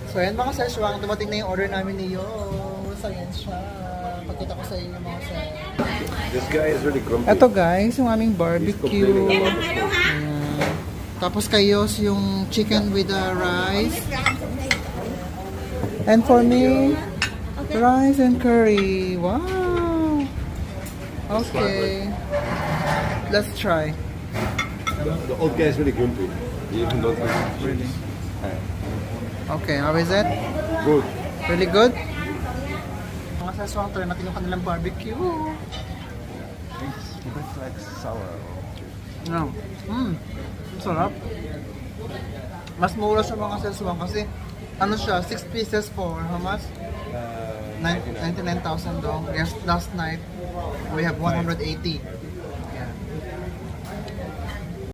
So ayan mga seswang, dumating na yung order namin ni Yo. So ayan siya. Pagkita ko sa inyo mga sir. This guy is really grumpy. Ito guys, yung aming barbecue. Ayan. Tapos kayos yung chicken with the rice. And for me, rice and curry. Wow! Okay. Let's try. The old guy is really grumpy. He even don't really. Okay, how is it? Good. Really good? Mga saswang, try natin yung kanilang barbecue. It's like sour. No. Sarap. Mas mura sa mga saswang kasi ano siya, 6 pieces for how much? 99,000 daw. Yes, last night we have 180.